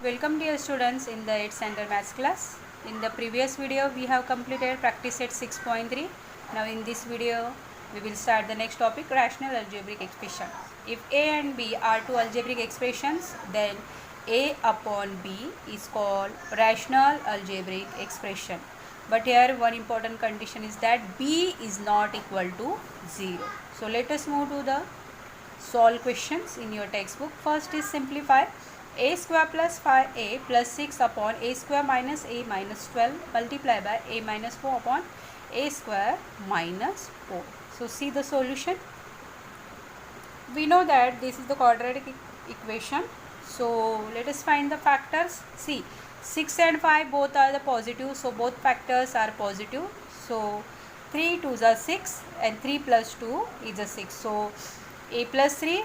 Welcome dear students in the 8th standard maths class. In the previous video we have completed practice set 6.3. Now in this video we will start the next topic, rational algebraic expression. If a and b are two algebraic expressions, then a upon b is called rational algebraic expression. But here one important condition is that b is not equal to 0. So let us move to the solve questions in your textbook. First is simplify. A square plus 5a plus 6 upon a square minus a minus 12 multiplied by a minus 4 upon a square minus 4. So see the solution. We know that this is the quadratic equation. So let us find the factors. See, 6 and 5 both are the positive. So both factors are positive. So 3 2s are 6 and 3 plus 2 is a 6. So a plus 3,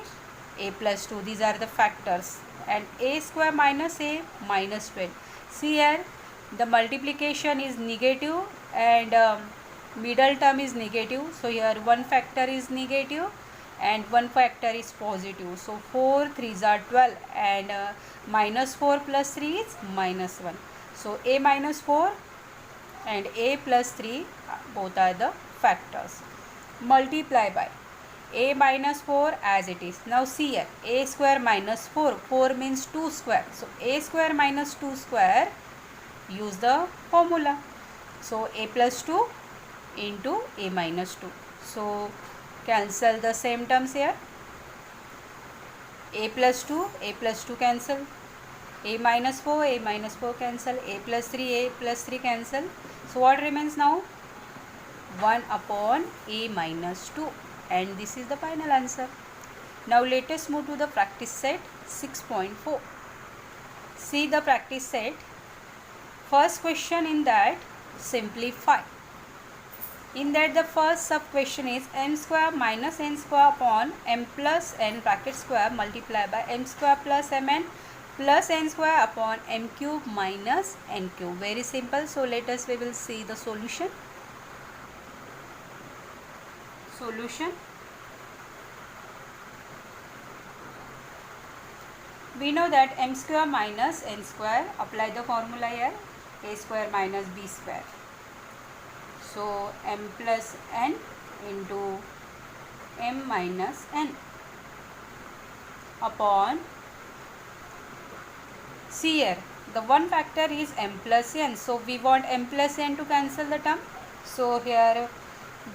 a plus 2, these are the factors, and a square minus a minus 12. See here the multiplication is negative and middle term is negative. So here one factor is negative and one factor is positive. So 4 3s are 12 and minus 4 plus 3 is minus 1. So a minus 4 and a plus 3 both are the factors. Multiply by a minus 4 as it is. Now see here, a square minus 4, 4 means 2 square. So a square minus 2 square, use the formula. So a plus 2 into a minus 2. So cancel the same terms here. A plus 2 cancel. A minus 4 cancel. A plus 3 cancel. So what remains now? 1 upon a minus 2. And this is the final answer. Now let us move to the practice set 6.4. See the practice set. First question in that, simplify. In that the first sub question is m square minus n square upon m plus n bracket square multiplied by m square plus mn plus n square upon m cube minus n cube. Very simple. So let us we will see the solution. We know that m square minus n square, apply the formula here, a square minus b square. So m plus n into m minus n upon, see here the one factor is m plus n, so we want m plus n to cancel the term. So here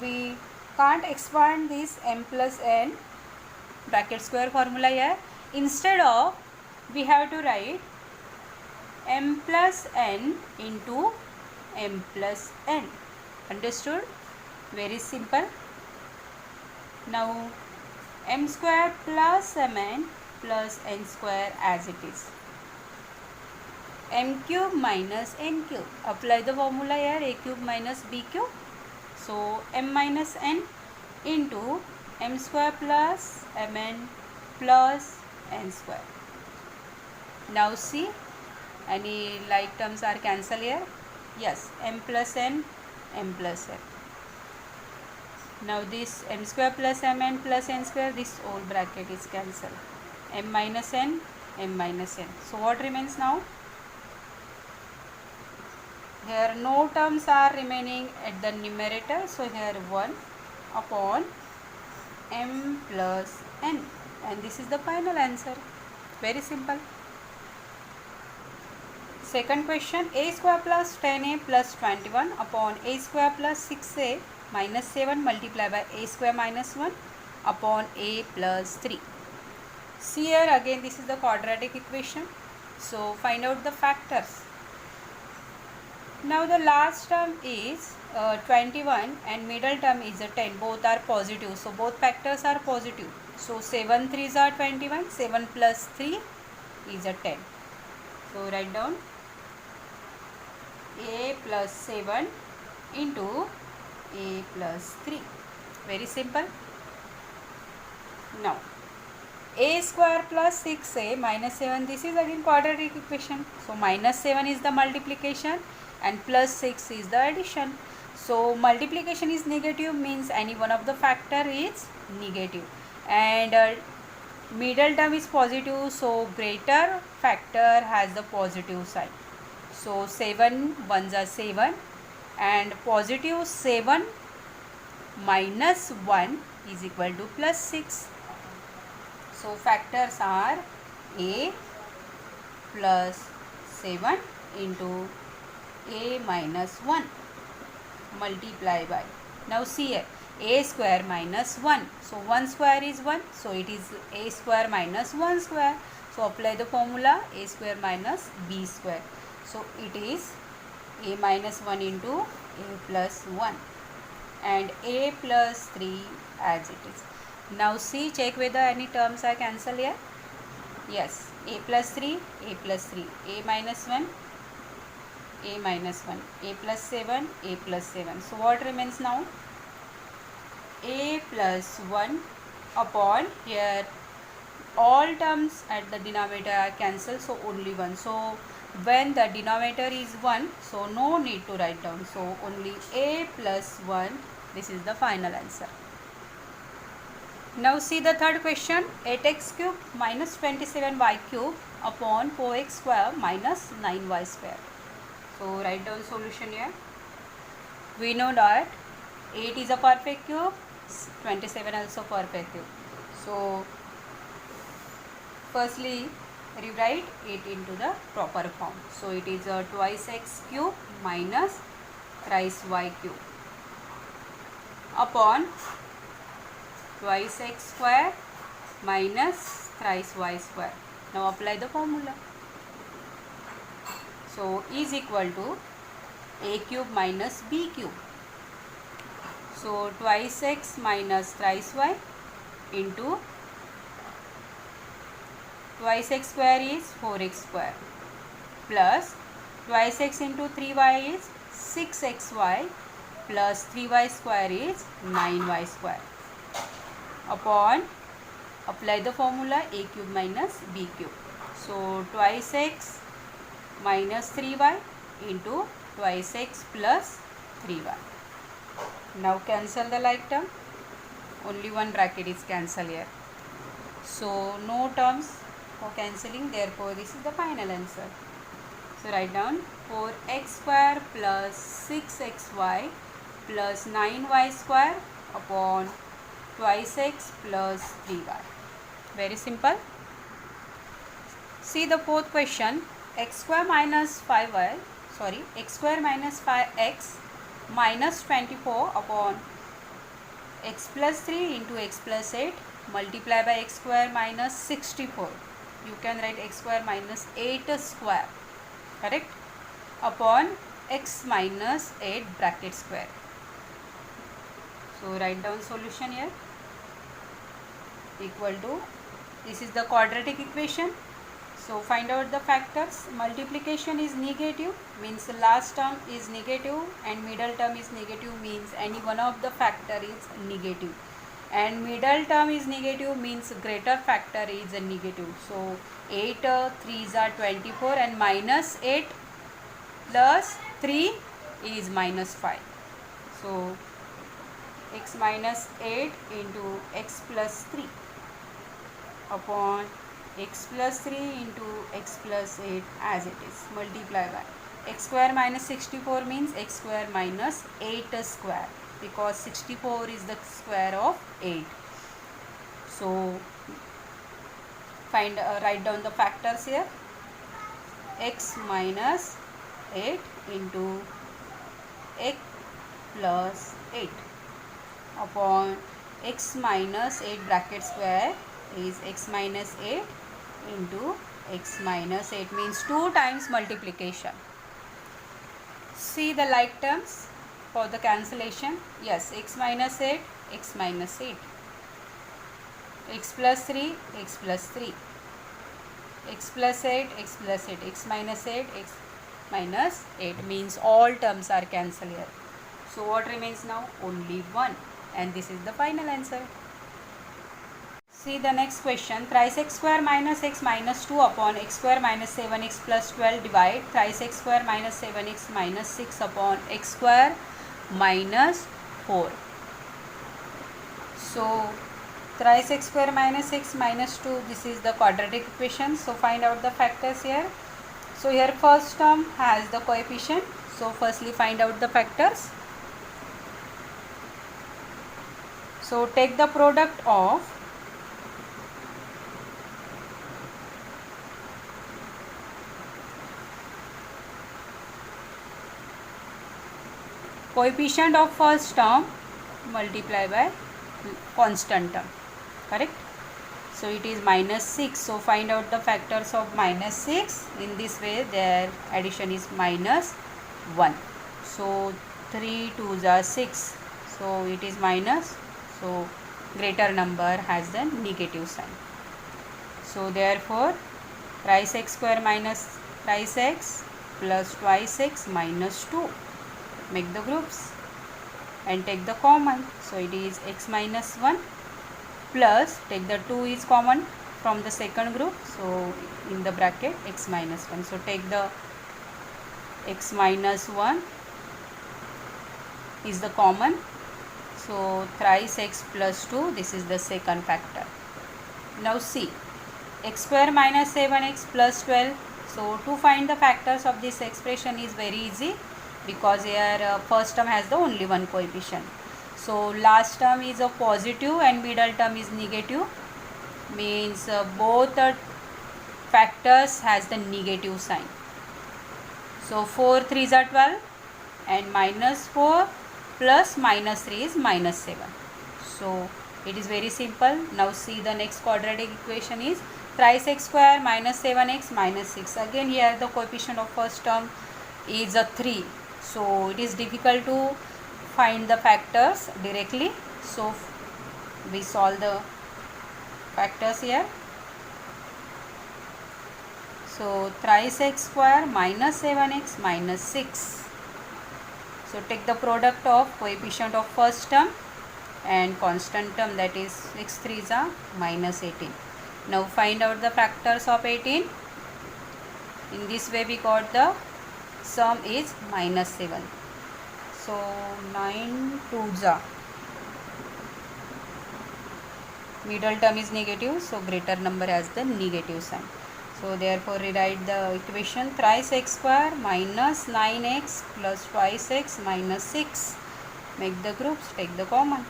we can't expand this m plus n bracket square formula here. Instead of, we have to write m plus n into m plus n. Understood? Very simple. Now m square plus mn plus n square as it is. M cube minus n cube. Apply the formula here, a cube minus b cube. So m minus n into m square plus mn plus n square. Now see, any like terms are cancelled here. Yes, m plus n, m plus n. Now this m square plus mn plus n square, this whole bracket is cancelled. M minus n, m minus n. So what remains now? Here no terms are remaining at the numerator. So here 1 upon m plus n. And this is the final answer. Very simple. Second question, a square plus 10a plus 21 upon a square plus 6a minus 7 multiplied by a square minus 1 upon a plus 3. See here again, this is the quadratic equation. So find out the factors. Now the last term is 21 and middle term is a 10. Both are positive. So both factors are positive. So 7 3s are 21. 7 plus 3 is a 10. So write down a plus 7 into a plus 3. Very simple. Now a square plus 6a minus 7, this is again quadratic equation. So minus 7 is the multiplication and plus 6 is the addition. So multiplication is negative, means any one of the factor is negative, and middle term is positive, so greater factor has the positive sign. So 7 ones are 7 and positive 7 minus 1 is equal to plus 6. So factors are a plus 7 into a minus 1 multiply by, now see here, a square minus 1, so 1 square is 1, so it is a square minus 1 square, so apply the formula a square minus b square, so it is a minus 1 into a plus 1 and a plus 3 as it is. Now see, check whether any terms are cancelled here. Yes, a plus 3, a plus 3, a minus 1, a minus 1, a plus 7, a plus 7. So what remains now? A plus 1 upon here all terms at the denominator are cancelled, so only 1. So when the denominator is 1, so no need to write down, so only a plus 1, this is the final answer. Now see the third question, 8x cube minus 27y cube upon 4x square minus 9y square. So write down solution here. We know that 8 is a perfect cube, 27 also perfect cube. So firstly rewrite it into the proper form. So it is a twice x cube minus thrice y cube upon twice x square minus thrice y square. Now apply the formula. So is equal to a cube minus b cube. So twice x minus thrice y into twice x square is 4x square plus twice x into 3y is 6xy plus 3y square is 9y square upon, apply the formula a cube minus b cube. So twice x minus 3y into twice x plus 3y. Now cancel the like term, only one bracket is cancelled here. So no terms for cancelling, therefore this is the final answer. So write down 4x square plus 6xy plus 9y square upon twice x plus 3y. Very simple. See the fourth question, x square minus 5y, x square minus 5x minus 24 upon x plus 3 into x plus 8 multiply by x square minus 64. You can write x square minus 8 square, correct, upon x minus 8 bracket square. So write down solution here, equal to, this is the quadratic equation. So find out the factors. Multiplication is negative, means the last term is negative, and middle term is negative, means any one of the factor is negative, and middle term is negative means greater factor is a negative. So 8 3s are 24 and minus 8 plus 3 is minus 5. So x minus 8 into x plus 3 upon x plus 3 into x plus 8 as it is, multiply by x square minus 64 means x square minus 8 square, because 64 is the square of 8. So write down the factors here, x minus 8 into x plus 8 upon x minus 8 bracket square is x minus 8 into x minus 8, means 2 times multiplication. See the like terms for the cancellation. Yes, x minus 8, x minus 8, x plus 3, x plus 3, x plus 8, x plus 8, x minus 8, x minus 8, means all terms are cancelled here. So what remains now? Only 1, and this is the final answer. See the next question, thrice x square minus x minus 2 upon x square minus 7x plus 12 divide thrice x square minus 7x minus 6 upon x square minus 4. So thrice x square minus x minus 2, this is the quadratic equation. So find out the factors here. So here first term has the coefficient. So firstly find out the factors. So take the product of coefficient of first term multiply by constant term, correct? So it is minus 6. So find out the factors of minus 6. In this way their addition is minus 1. So 3 2s are 6. So it is minus. So greater number has the negative sign. So therefore thrice x square minus thrice x plus twice x minus 2. Make the groups and take the common. So it is x minus 1 plus take the 2 is common from the second group. So in the bracket x minus 1. So take the x minus 1 is the common. So thrice x plus 2, this is the second factor. Now see, x square minus 7x plus 12. So to find the factors of this expression is very easy, because here first term has the only one coefficient. So last term is a positive and middle term is negative, means both factors has the negative sign. So 4 3s are 12 and minus 4 plus minus 3 is minus 7. So it is very simple. Now see the next quadratic equation is thrice x square minus 7x minus 6. Again here the coefficient of first term is a 3. So it is difficult to find the factors directly. So we solve the factors here. So thrice x square minus 7x minus 6. So take the product of coefficient of first term and constant term, that is 6 3s are minus 18. Now find out the factors of 18. In this way we got the sum is minus 7. So 9 2s are, middle term is negative, so greater number has the negative sign. So therefore rewrite the equation thrice x square minus 9x plus twice x minus 6. Make the groups, take the common,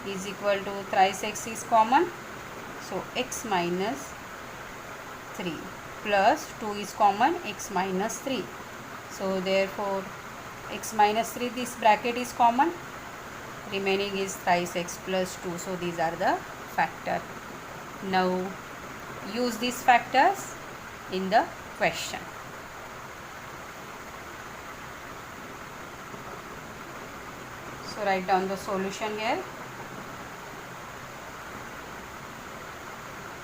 is equal to thrice x is common. So x minus 3 plus 2 is common, x minus 3. So therefore x minus 3, this bracket is common, remaining is thrice x plus 2. So these are the factor. Now use these factors in the question. So write down the solution here.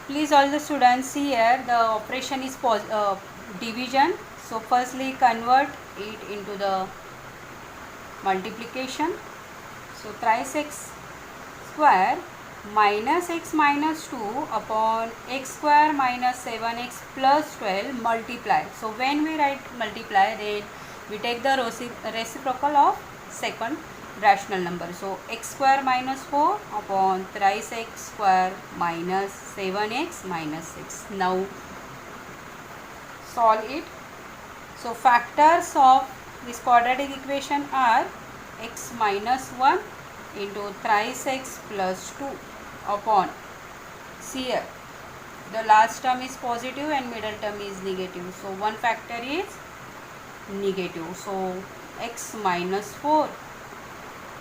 Please all the students see here the operation is division. So firstly convert it into the multiplication. So thrice x square minus x minus 2 upon x square minus 7x plus 12 multiply. So when we write multiply, then we take the reciprocal of second rational number. So x square minus 4 upon thrice x square minus 7x minus 6. Now solve it. So factors of this quadratic equation are x minus 1 into thrice x plus 2 upon, see here the last term is positive and middle term is negative. So one factor is negative. So x minus 4,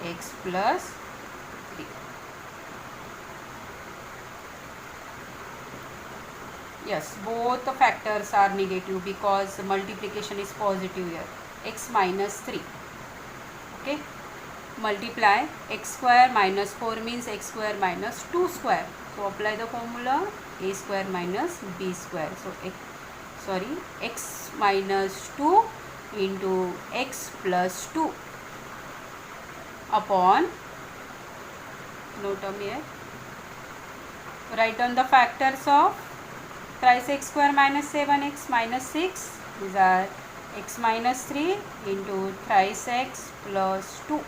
x plus 3. Yes, both the factors are negative because multiplication is positive here. X minus 3. Okay. Multiply x square minus 4 means x square minus 2 square. So apply the formula a square minus b square. So x minus 2 into x plus 2 upon, no term here. Write down the factors of thrice x square minus 7x minus 6. These are x minus 3 into thrice x plus 2.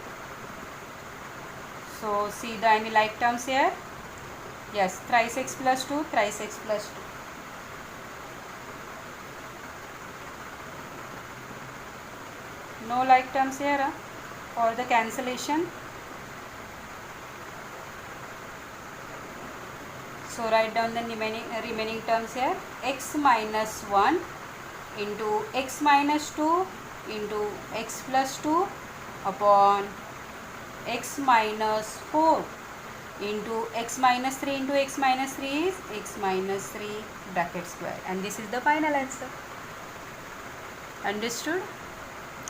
So see the any like terms here. Yes, thrice x plus 2, thrice x plus 2. No like terms here for the cancellation. So write down the remaining terms here. X minus 1 into x minus 2 into x plus 2 upon x minus 4 into x minus 3 into x minus 3 is x minus 3 bracket square, and this is the final answer. Understood?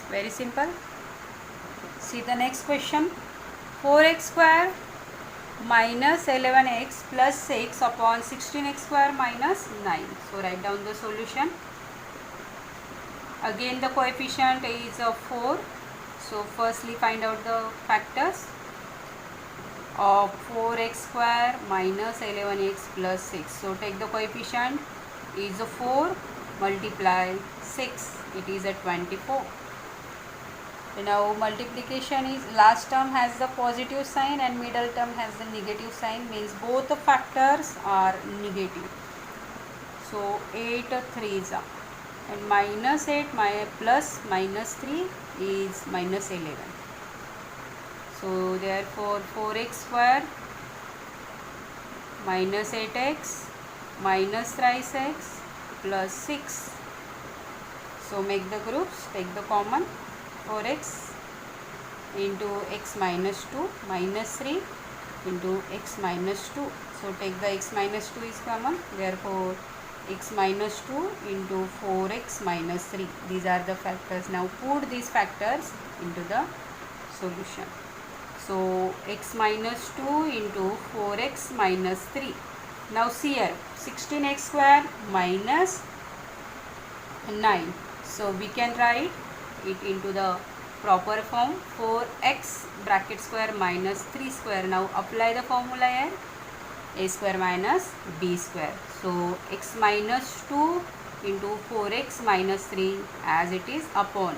Very simple. See the next question. 4x square minus 11x plus 6 upon 16x square minus 9. So write down the solution. Again the coefficient is 4. So firstly find out the factors of 4x square minus 11x plus 6. So take the coefficient is 4 multiply 6, it is a 24. Now multiplication is, last term has the positive sign and middle term has the negative sign, means both the factors are negative. So 8 3s are, and minus 8 plus minus 3 is minus 11. So therefore 4x square minus 8x minus thrice x plus 6. So make the groups, take the common. 4x into x minus 2 minus 3 into x minus 2. So take the x minus 2 is common, therefore x minus 2 into 4x minus 3. These are the factors. Now put these factors into the solution. So x minus 2 into 4x minus 3. Now see here, 16x square minus 9. So we can write it into the proper form, 4x bracket square minus 3 square. Now apply the formula here, a square minus b square. So x minus 2 into 4x minus 3 as it is upon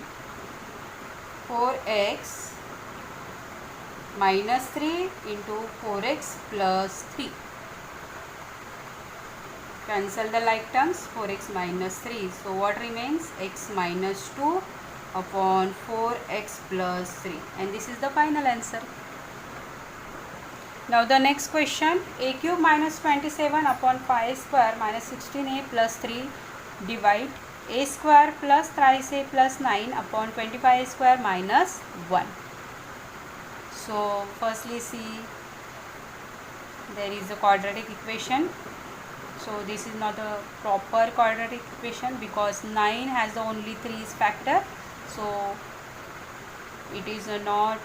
4x minus 3 into 4x plus 3. Cancel the like terms, 4x minus 3. So what remains? X minus 2 upon 4x plus 3, and this is the final answer. Now the next question, a cube minus 27 upon 5 square minus 16a plus 3 divide a square plus thrice a plus 9 upon 25 square minus 1. So firstly see, there is a quadratic equation. So this is not a proper quadratic equation because 9 has the only 3's factor. So it is not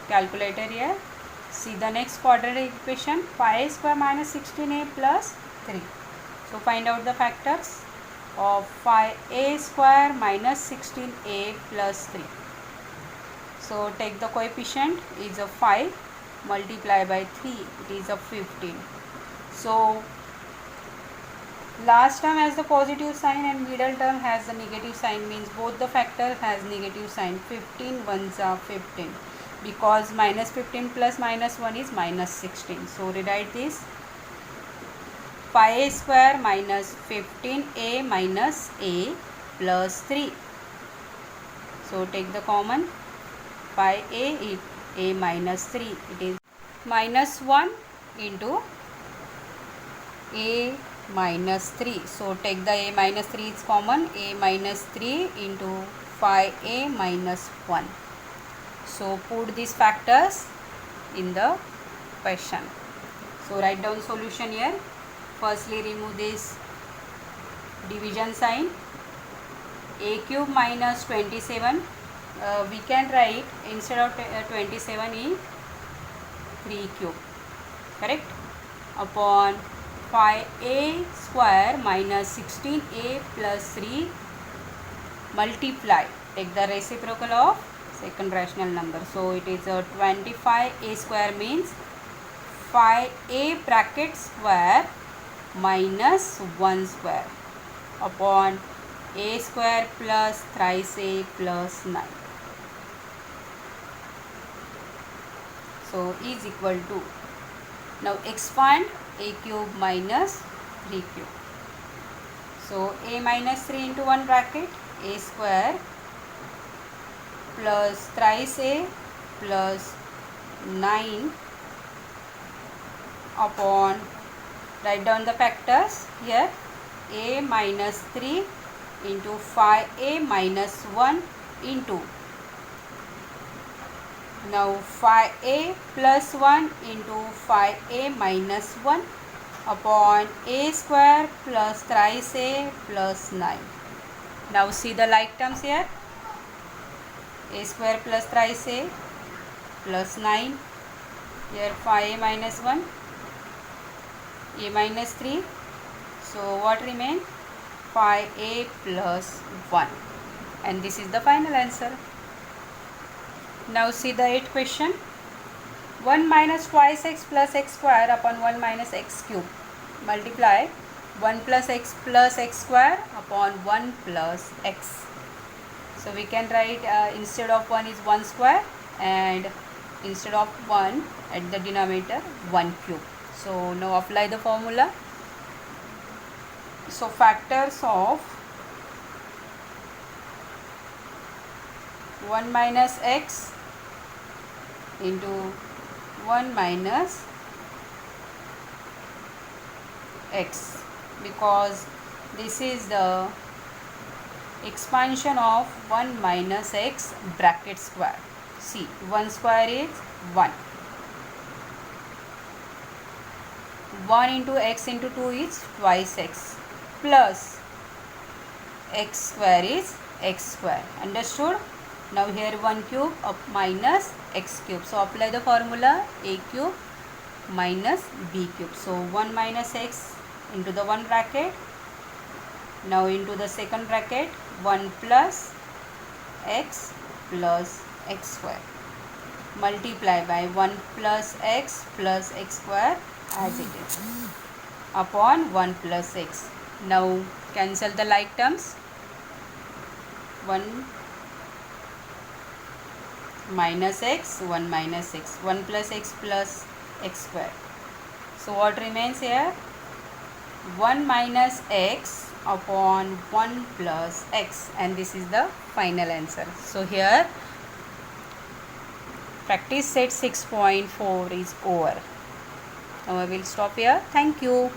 calculated here. See the next quadratic equation, 5 square minus 16a plus 3. So find out the factors of 5a square minus 16a plus 3. So take the coefficient is a 5 multiply by 3, it is a 15. So last term has the positive sign and middle term has the negative sign, means both the factors has negative sign. 15 ones are 15 because minus 15 plus minus 1 is minus 16. So rewrite this, 5a square minus 15a minus a plus 3. So take the common, 5a a minus 3, it is minus 1 into a minus 3. So take the a minus 3 is common, a minus 3 into 5a minus 1. So put these factors in the question. So write down solution here. Firstly remove this division sign. A cube minus 27, we can write instead of 27 is 3 cube, correct, upon 5a square minus 16a plus 3 multiply, take the reciprocal of second rational number. So it is a 25a square means 5a bracket square minus 1 square upon a square plus thrice a plus 9. So is equal to Now expand a cube minus 3 cube. So a minus 3 into 1 bracket, a square plus thrice a plus 9 upon, write down the factors here, a minus 3 into 5a minus 1 into, now 5a plus 1 into 5a minus 1 upon a square plus thrice a plus 9. Now see the like terms here, a square plus thrice a plus 9, here 5a minus 1, a minus 3, so what remain, 5a plus 1, and this is the final answer. Now see the 8th question, 1 minus twice x plus x square upon 1 minus x cube, multiply 1 plus x square upon 1 plus x. So we can write instead of 1 is 1 square and instead of 1 at the denominator 1 cube. So now apply the formula. So factors of 1 minus x into 1 minus x, because this is the expansion of 1 minus x bracket square. See, 1 square is 1. 1 into x into 2 is twice x plus x square is x square. Understood? Now here 1 cube up minus x cube. So apply the formula, a cube minus b cube. So 1 minus x into the one bracket. Now into the second bracket 1 plus x square. Multiply by 1 plus x square as it is upon 1 plus x. Now cancel the like terms. 1 minus x, 1 minus x, 1 plus x square. So what remains here? 1 minus x upon 1 plus x, and this is the final answer. So here practice set 6.4 is over. Now I will stop here. Thank you.